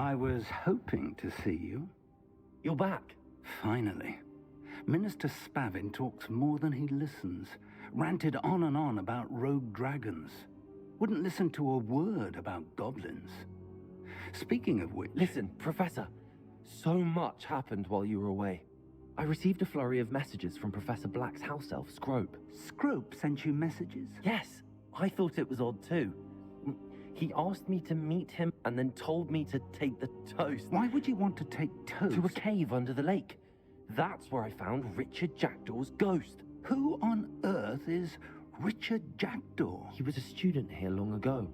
I was hoping to see you. You're back. Finally. Minister Spavin talks more than he listens. Ranted on and on about rogue dragons. Wouldn't listen to a word about goblins. Speaking of which... Listen, Professor. So much happened while you were away. I received a flurry of messages from Professor Black's house elf, Scrope. Scrope sent you messages? Yes, I thought it was odd too. He asked me to meet him and then told me to take the toast. Why would you want to take toast? To a cave under the lake. That's where I found Richard Jackdaw's ghost. Who on earth is Richard Jackdaw? He was a student here long ago.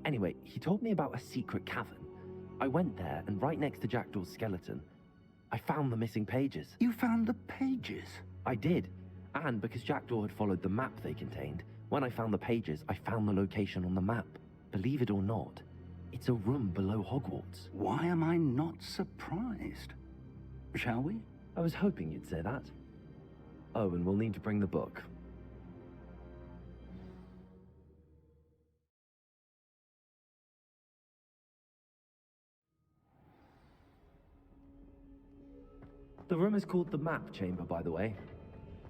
Anyway, he told me about a secret cavern. I went there, and right next to Jackdaw's skeleton, I found the missing pages. You found the pages? I did. And because Jackdaw had followed the map they contained, when I found the pages, I found the location on the map. Believe it or not, it's a room below Hogwarts. Why am I not surprised? Shall we? I was hoping you'd say that. Oh, and we'll need to bring the book. The room is called the Map Chamber, by the way.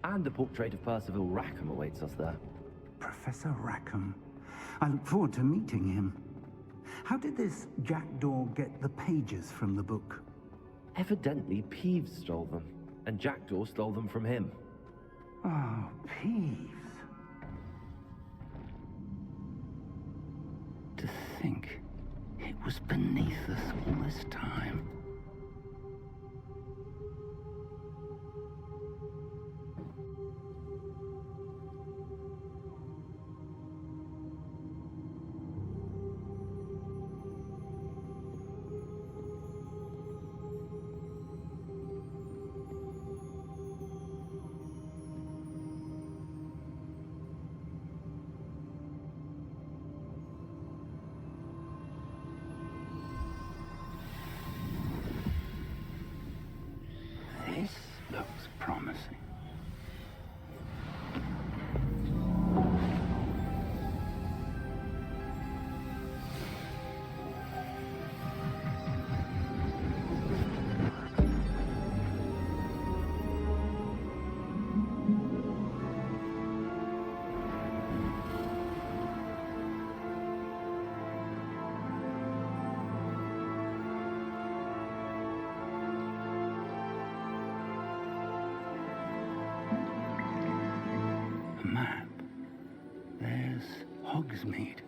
And a portrait of Percival Rackham awaits us there. Professor Rackham. I look forward to meeting him. How did this Jackdaw get the pages from the book? Evidently, Peeves stole them, and Jackdaw stole them from him. Oh, Peeves. To think it was beneath us all this time. This looks promising. Map. There's Hogsmeade.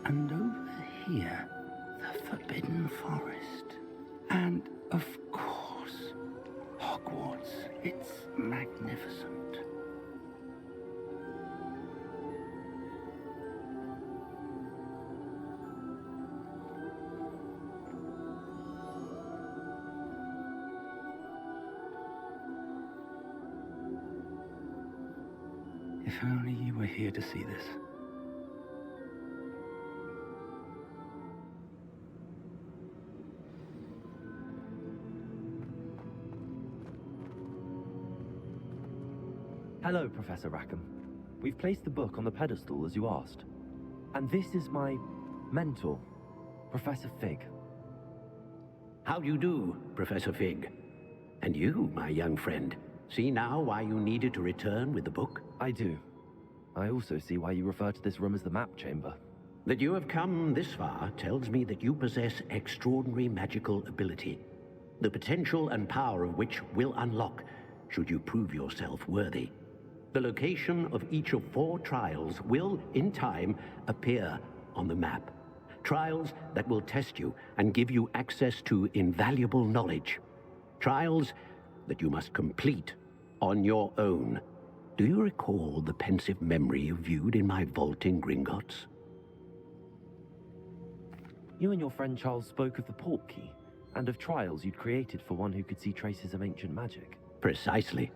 And over here, the Forbidden Forest. And, of course, Hogwarts. It's magnificent. If only you were here to see this. Hello, Professor Rackham. We've placed the book on the pedestal as you asked. And this is my mentor, Professor Fig. How do you do, Professor Fig? And you, my young friend, see now why you needed to return with the book? I do. I also see why you refer to this room as the Map Chamber. That you have come this far tells me that you possess extraordinary magical ability, the potential and power of which will unlock should you prove yourself worthy. The location of each of 4 trials will, in time, appear on the map. Trials that will test you and give you access to invaluable knowledge. Trials that you must complete on your own. Do you recall the pensive memory you viewed in my vault in Gringotts? You and your friend Charles spoke of the Portkey, and of trials you'd created for one who could see traces of ancient magic. Precisely.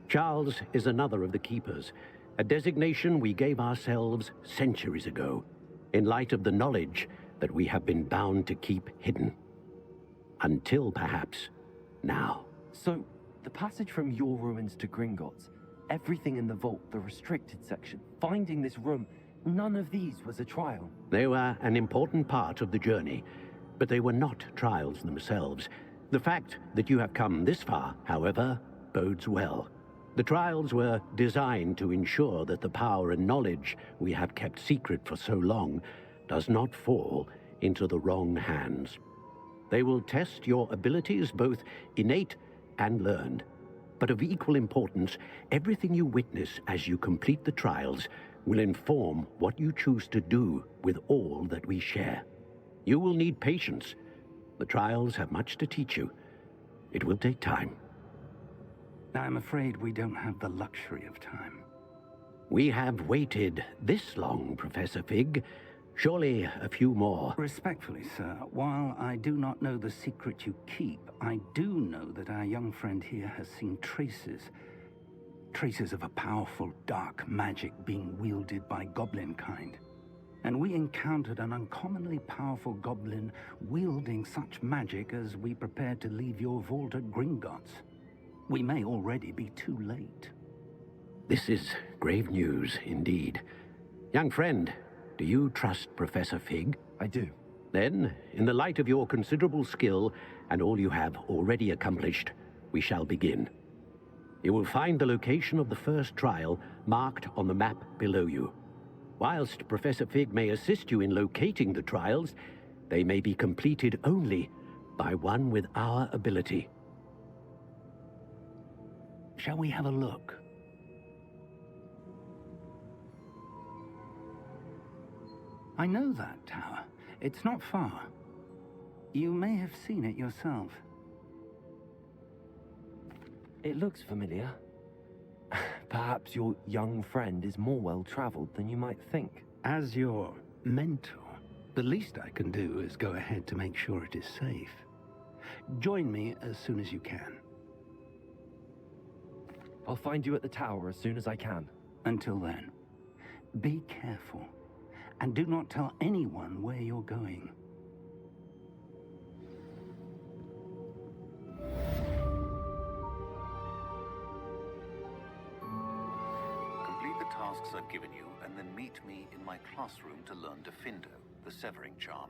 Charles is another of the Keepers, a designation we gave ourselves centuries ago, in light of the knowledge that we have been bound to keep hidden. Until, perhaps, now. So, the passage from your ruins to Gringotts, everything in the vault, the restricted section, finding this room, none of these was a trial. They were an important part of the journey, But they were not trials themselves. The fact that you have come this far, however, bodes well. The trials were designed to ensure that the power and knowledge we have kept secret for so long does not fall into the wrong hands. They will test your abilities, both innate and learned. But of equal importance, everything you witness as you complete the trials will inform what you choose to do with all that we share. You will need patience. The trials have much to teach you. It will take time. I'm afraid we don't have the luxury of time. We have waited this long, Professor Fig. Surely a few more. Respectfully, sir, while I do not know the secret you keep, I do know that our young friend here has seen traces of a powerful dark magic being wielded by goblin kind. And we encountered an uncommonly powerful goblin wielding such magic as we prepared to leave your vault at Gringotts. We may already be too late. This is grave news indeed. Young friend, do you trust Professor Fig? I do. Then, in the light of your considerable skill and all you have already accomplished, we shall begin. You will find the location of the first trial marked on the map below you. Whilst Professor Fig may assist you in locating the trials, they may be completed only by one with our ability. Shall we have a look? I know that tower. It's not far. You may have seen it yourself. It looks familiar. Perhaps your young friend is more well-traveled than you might think. As your mentor, the least I can do is go ahead to make sure it is safe. Join me as soon as you can. I'll find you at the tower as soon as I can. Until then, be careful, and do not tell anyone where you're going. Complete the tasks I've given you, and then meet me in my classroom to learn Defindo, the severing charm.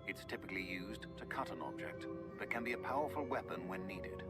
It's typically used to cut an object, but can be a powerful weapon when needed.